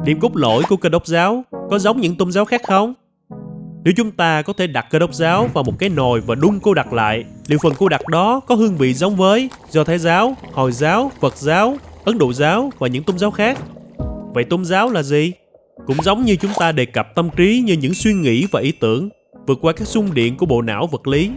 Điểm cốt lõi của Cơ đốc giáo có giống những tôn giáo khác không? Nếu chúng ta có thể đặt Cơ đốc giáo vào một cái nồi và đun cô đặc lại, liệu phần cô đặc đó có hương vị giống với Do Thái giáo, Hồi giáo, Phật giáo, Ấn Độ giáo và những tôn giáo khác? Vậy tôn giáo là gì? Cũng giống như chúng ta đề cập tâm trí như những suy nghĩ và ý tưởng, vượt qua các xung điện của bộ não vật lý.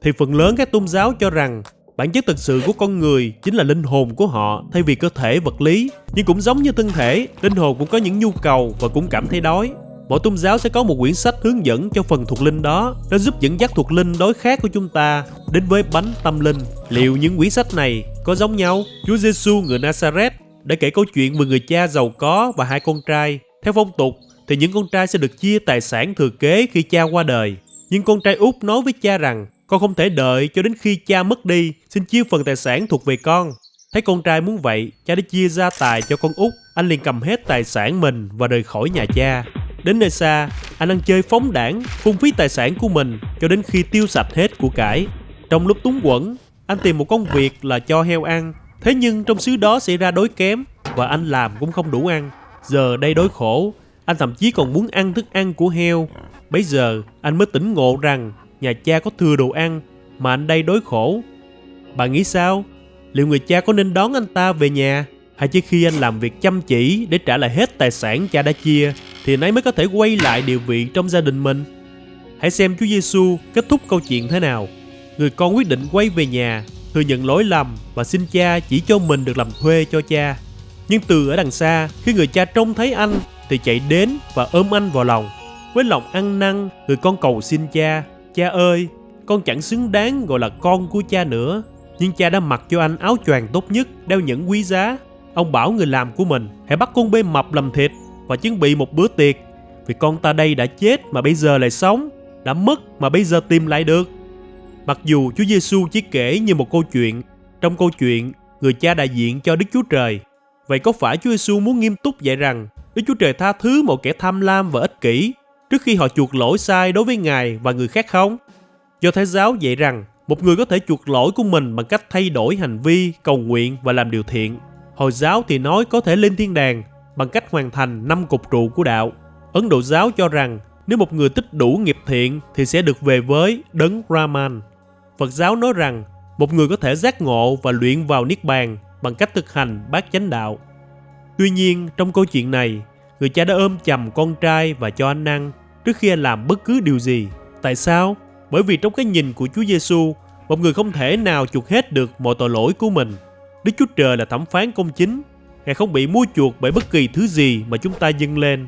Thì phần lớn các tôn giáo cho rằng bản chất thực sự của con người chính là linh hồn của họ thay vì cơ thể vật lý. Nhưng cũng giống như thân thể, linh hồn cũng có những nhu cầu và cũng cảm thấy đói. Mỗi tôn giáo sẽ có một quyển sách hướng dẫn cho phần thuộc linh đó. Nó giúp dẫn dắt thuộc linh đối khác của chúng ta đến với bánh tâm linh. Liệu những quyển sách này có giống nhau? Chúa Giêsu người Nazareth đã kể câu chuyện về người cha giàu có và hai con trai. Theo phong tục thì những con trai sẽ được chia tài sản thừa kế khi cha qua đời. Nhưng con trai út nói với cha rằng con không thể đợi cho đến khi cha mất đi, xin chia phần tài sản thuộc về con. Thấy con trai muốn vậy, cha đã chia gia tài cho con út. Anh liền cầm hết tài sản mình và rời khỏi nhà cha. Đến nơi xa, anh ăn chơi phóng đãng, phung phí tài sản của mình cho đến khi tiêu sạch hết của cải. Trong lúc túng quẫn, anh tìm một công việc là cho heo ăn. Thế nhưng trong xứ đó xảy ra đói kém và anh làm cũng không đủ ăn. Giờ đây đói khổ, anh thậm chí còn muốn ăn thức ăn của heo. Bấy giờ anh mới tỉnh ngộ rằng nhà cha có thừa đồ ăn mà anh đây đói khổ. Bạn nghĩ sao? Liệu người cha có nên đón anh ta về nhà, hay chỉ khi anh làm việc chăm chỉ để trả lại hết tài sản cha đã chia thì anh ấy mới có thể quay lại địa vị trong gia đình mình? Hãy xem Chúa Giêsu kết thúc câu chuyện thế nào. Người con quyết định quay về nhà, thừa nhận lỗi lầm và xin cha chỉ cho mình được làm thuê cho cha. Nhưng từ ở đằng xa, khi người cha trông thấy anh thì chạy đến và ôm anh vào lòng. Với lòng ăn năn, người con cầu xin cha: cha ơi, con chẳng xứng đáng gọi là con của cha nữa. Nhưng cha đã mặc cho anh áo choàng tốt nhất, đeo nhẫn quý giá. Ông bảo người làm của mình: hãy bắt con bê mập làm thịt và chuẩn bị một bữa tiệc. Vì con ta đây đã chết mà bây giờ lại sống, đã mất mà bây giờ tìm lại được. Mặc dù Chúa Giêsu chỉ kể như một câu chuyện, trong câu chuyện, người cha đại diện cho Đức Chúa Trời. Vậy có phải Chúa Giêsu muốn nghiêm túc dạy rằng Đức Chúa Trời tha thứ mọi kẻ tham lam và ích kỷ trước khi họ chuộc lỗi sai đối với Ngài và người khác không? Do Thái giáo dạy rằng một người có thể chuộc lỗi của mình bằng cách thay đổi hành vi, cầu nguyện và làm điều thiện. Hồi giáo thì nói có thể lên thiên đàng bằng cách hoàn thành 5 cột trụ của đạo. Ấn Độ giáo cho rằng nếu một người tích đủ nghiệp thiện thì sẽ được về với đấng Brahman. Phật giáo nói rằng một người có thể giác ngộ và luyện vào niết bàn bằng cách thực hành bát chánh đạo. Tuy nhiên, trong câu chuyện này, người cha đã ôm chầm con trai và cho anh ăn trước khi anh làm bất cứ điều gì. Tại sao? Bởi vì trong cái nhìn của Chúa Giêsu, một người không thể nào chuộc hết được mọi tội lỗi của mình. Đức Chúa Trời là thẩm phán công chính. Ngài không bị mua chuộc bởi bất kỳ thứ gì mà chúng ta dâng lên.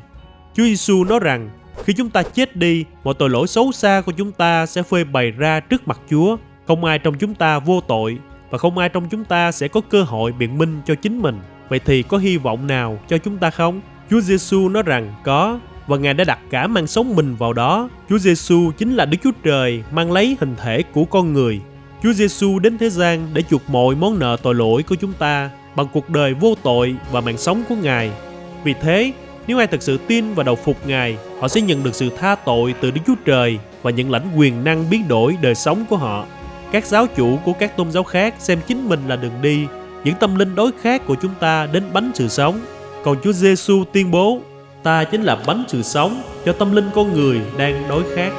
Chúa Giêsu nói rằng khi chúng ta chết đi, mọi tội lỗi xấu xa của chúng ta sẽ phơi bày ra trước mặt Chúa. Không ai trong chúng ta vô tội và không ai trong chúng ta sẽ có cơ hội biện minh cho chính mình. Vậy thì có hy vọng nào cho chúng ta không? Chúa Giêsu nói rằng có, và Ngài đã đặt cả mạng sống mình vào đó. Chúa Giêsu chính là Đức Chúa Trời mang lấy hình thể của con người. Chúa Giêsu đến thế gian để chuộc mọi món nợ tội lỗi của chúng ta bằng cuộc đời vô tội và mạng sống của Ngài. Vì thế, nếu ai thực sự tin và đầu phục Ngài, họ sẽ nhận được sự tha tội từ Đức Chúa Trời và nhận lãnh quyền năng biến đổi đời sống của họ. Các giáo chủ của các tôn giáo khác xem chính mình là đường đi, dẫn tâm linh đối khác của chúng ta đến bánh sự sống. Còn Chúa Giêsu tuyên bố: ta chính là bánh sự sống cho tâm linh con người đang đói khát.